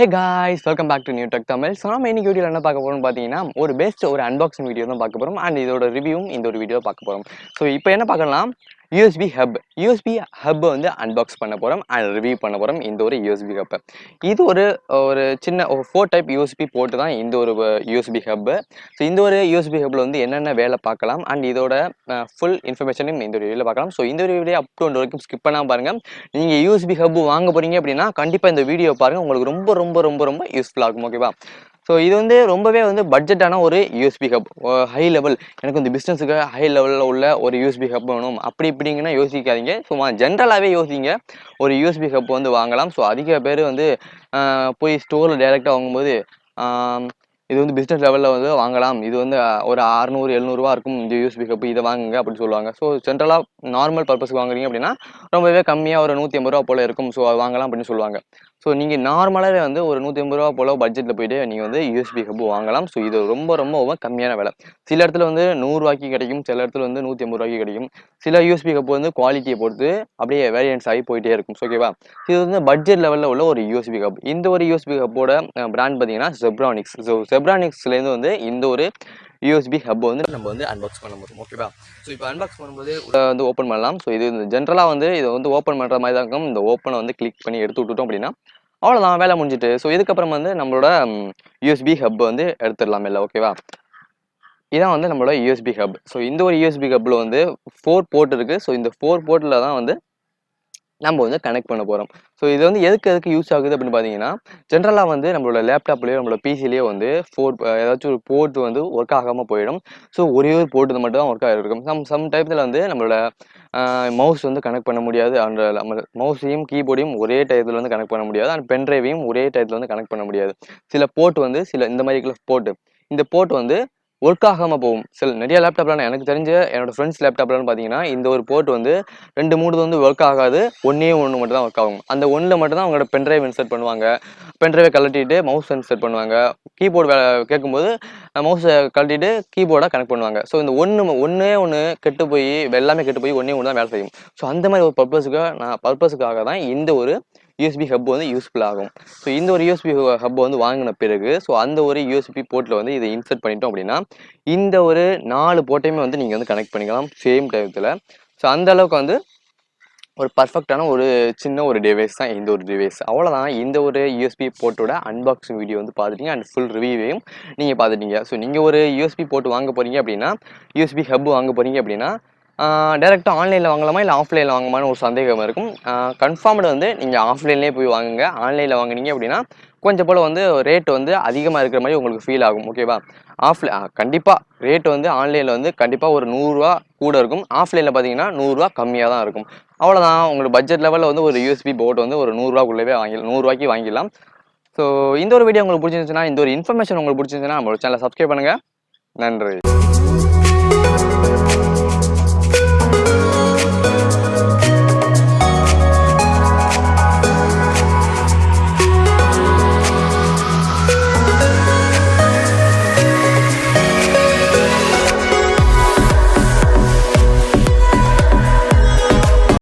Hey guys, welcome back to New Tech Tamil. So நம்ம இன்னைக்கு வீடியோல என்ன பார்க்க போறோம்னு பாத்தீங்கன்னா ஒரு பெஸ்ட் ஒரு அன்பாக்சிங் வீடியோ தான் பார்க்க போறோம் and இதோட ரிவ்யூவும் இந்த ஒரு வீடியோல பார்க்க போறோம். So இப்போ என்ன பார்க்கலாம் USB hub வந்து அன்பாக்ஸ் பண்ண போறோம் and ரிவ்யூ பண்ண போறோம் இந்த ஒரு USB hub. இது ஒரு சின்ன 4 டைப் USB போட்டு தான் இந்த ஒரு USB hub. So இந்த ஒரு USB hubல வந்து என்னென்ன வேலை பார்க்கலாம் and இதோட full இன்ஃபர்மேஷனையும் இந்த வீடியோல பார்க்கலாம். So இந்த வீடியோ அப் டு எண்ட் வரைக்கும் ஸ்கிப் பண்ணாம பாருங்க. நீங்க USB hub வாங்க போறீங்க அப்படின்னா கண்டிப்பா இந்த வீடியோ பாருங்க, உங்களுக்கு ரொம்ப யூஸ்ஃபுல்லா இருக்கும். ஓகேவா? ஸோ இது வந்து ரொம்பவே வந்து பட்ஜெட்டான ஒரு யூஎஸ்பி ஹப், ஹை லெவல். எனக்கு இந்த பிஸ்னஸுக்கு ஹை லெவலில் உள்ள ஒரு யூஎஸ்பி ஹப் வேணும் அப்படி இப்படிங்கன்னா யோசிக்காதீங்க. சும்மா ஜென்ரலாகவே யோசிங்க, ஒரு யூஎஸ்பி ஹப் வந்து வாங்கலாம். ஸோ அதிக பேர் வந்து போய் ஸ்டோரில் டைரெக்டாக வாங்கும்போது இது வந்து பிஸ்னஸ் லெவலில் வந்து வாங்கலாம், இது வந்து ஒரு 600-700 இருக்கும் இந்த யூஎஸ்பி ஹப், இதை வாங்குங்க அப்படின்னு சொல்லுவாங்க. ஸோ ஜென்ரலாக நார்மல் பர்பஸ்க்கு வாங்குறீங்க அப்படின்னா ரொம்பவே கம்மியாக ஒரு 150 ரூபா போல் இருக்கும். ஸோ அது வாங்கலாம் அப்படின்னு சொல்லுவாங்க. ஸோ நீங்கள் நார்மலாகவே வந்து ஒரு 150 ரூபா போல் பட்ஜெட்டில் போயிட்டு நீங்கள் வந்து யூஎஸ்பி ஹப் வாங்கலாம். ஸோ இது ரொம்ப கம்மியான விலை. சில இடத்துல வந்து 100 ரூபாய்க்கு கிடைக்கும், சில இடத்துல வந்து 150 ரூபாய்க்கு கிடைக்கும். சில யூஎஸ்பி ஹப் வந்து குவாலிட்டியை பொறுத்து அப்படியே வேரியன்ஸ் ஆகி போயிட்டே இருக்கும். ஓகேவா? இது வந்து பட்ஜெட் லெவலில் உள்ள ஒரு யூஎஸ்பி ஹப். இந்த ஒரு யூஎஸ்பி ஹப்போட பிராண்ட் பார்த்தீங்கன்னா ஜெப்ரானிக்ஸ். ஸோ ஜெப்ரானிக்ஸ்லேருந்து வந்து இந்த ஒரு யூஎஸ்பி ஹப் வந்து நம்ம வந்து அன்பாக்ஸ் பண்ண முடியும். ஓகேவா? ஸோ இப்போ அன்பாக்ஸ் பண்ணும்போது வந்து ஓப்பன் பண்ணலாம். ஸோ இது ஜென்ரலாக வந்து இதை வந்து ஓப்பன் பண்ணுற மாதிரி தான் இருக்கும். இந்த ஓப்பனை வந்து கிளிக் பண்ணி எடுத்து விட்டுட்டோம் அப்படின்னா அவ்வளோதான், வேலை முடிஞ்சிட்டு. ஸோ இதுக்கப்புறம் வந்து நம்மளோட யூஎஸ்பி ஹப் வந்து எடுத்துடலாம் இல்லை. ஓகேவா? இதான் வந்து நம்மளோட யூஎஸ்பி ஹப். ஸோ இந்த ஒரு யூஎஸ்பி ஹப்பில் வந்து 4 போர்ட் இருக்குது. ஸோ இந்த 4 போர்ட்டில் தான் வந்து நம்ம வந்து கனெக்ட் பண்ண போகிறோம். ஸோ இது வந்து எதுக்கு யூஸ் ஆகுது அப்படின்னு பார்த்தீங்கன்னா, ஜென்ரலாக வந்து நம்மளோட லேப்டாப்லேயோ நம்மளோட பிசிலேயோ வந்து ஏதாச்சும் ஒரு போர்ட் வந்து ஒர்க் ஆகாமல் போயிடும். ஸோ ஒரே ஒரு போர்ட் மட்டும் தான் ஒர்க் ஆகிருக்கும். சம் டைத்தில் வந்து நம்மளோட மவுஸ் வந்து கனெக்ட் பண்ண முடியாது. அந்த நம்ம மவுஸையும் கீபோர்டையும் ஒரே டயத்தில் வந்து கனெக்ட் பண்ண முடியாது. அண்ட் பென்ட்ரைவையும் ஒரே டயத்தில் வந்து கனெக்ட் பண்ண முடியாது. சில போர்ட் வந்து இந்த மாதிரி போர்ட்டு, இந்த போர்ட் வந்து ஒர்க் ஆகாமல் போகும். நிறைய லேப்டாப்லாம் எனக்கு தெரிஞ்ச என்னோட ஃப்ரெண்ட்ஸ் லேப்டாப்லாம் பார்த்தீங்கன்னா இந்த ஒரு போர்ட் வந்து 2-3 வந்து ஒர்க் ஆகாது, ஒன்று மட்டும் தான் ஒர்க் ஆகும். அந்த ஒன்றில் மட்டும் தான் அவங்களோட பென்ட்ரைவ் இன்சர்ட் பண்ணுவாங்க. பென்ட்ரைவை கழட்டிட்டு மவுஸ் இன்சர்ட் பண்ணுவாங்க. கீபோர்டு கெட்டு மவுஸை கழட்டிட்டு கீபோர்டை கனெக்ட் பண்ணுவாங்க. ஸோ இந்த ஒன்று கெட்டு போய் எல்லாமே கெட்டு போய் ஒன்று தான் வேலை செய்யும். ஸோ அந்த மாதிரி ஒரு பர்பஸுக்காக தான் இந்த ஒரு யூஎஸ்பி ஹப் வந்து யூஸ்ஃபுல் ஆகும். ஸோ இந்த ஒரு யூஎஸ்பி ஹப் வந்து வாங்கின பிறகு ஸோ அந்த ஒரு யூஎஸ்பி போர்ட்டில் வந்து இதை இன்சர்ட் பண்ணிட்டோம் அப்படின்னா இந்த ஒரு 4 போர்ட்டையுமே வந்து நீங்கள் வந்து கனெக்ட் பண்ணிக்கலாம் சேம் டைத்தில். ஸோ அந்த அளவுக்கு வந்து ஒரு பர்ஃபெக்டான ஒரு சின்ன ஒரு டிவைஸ் தான் இந்த ஒரு டிவைஸ். அவ்வளோதான், இந்த ஒரு யூஎஸ்பி போர்ட்டோட அன்பாக்சிங் வீடியோ வந்து பார்த்துட்டீங்க அண்ட் ஃபுல் ரிவ்யூவையும் நீங்கள் பார்த்துட்டீங்க. ஸோ நீங்கள் ஒரு யூஎஸ்பி போர்ட் வாங்க போகிறீங்க அப்படின்னா, யூஎஸ்பி ஹப் வாங்க போகிறீங்க அப்படின்னா டேரெக்டாக ஆன்லைனில் வாங்கலாமா இல்லை ஆஃப்லைனில் வாங்கலாமான்னு ஒரு சந்தேகம் இருக்கும். கன்ஃபார்ம்டு வந்து நீங்கள் ஆஃப்லைன்லேயே போய் வாங்குங்க. ஆன்லைனில் வாங்கினீங்க அப்படின்னா கொஞ்சம் போல் வந்து ரேட் வந்து அதிகமாக இருக்கிற மாதிரி உங்களுக்கு ஃபீல் ஆகும். ஓகேவா? கண்டிப்பாக ரேட் வந்து ஆன்லைனில் வந்து கண்டிப்பாக ஒரு 100 ரூபா கூட இருக்கும். ஆஃப்லைனில் பார்த்தீங்கன்னா 100 ரூபா கம்மியாக தான் இருக்கும். அவ்வளோதான், உங்களுக்கு பட்ஜெட் லெவலில் வந்து ஒரு யூஎஸ்பி போர்ட் வந்து ஒரு 100 ரூபாக்குள்ளவே 100 ரூபாய்க்கு வாங்கிடலாம். ஸோ இந்த ஒரு வீடியோ உங்களுக்கு பிடிச்சிருந்துச்சுன்னா, இந்த ஒரு இன்ஃபர்மேஷன் உங்களுக்கு பிடிச்சிருந்துச்சுன்னா நம்மளோட சேனலை சப்ஸ்கிரைப் பண்ணுங்கள். நன்றி.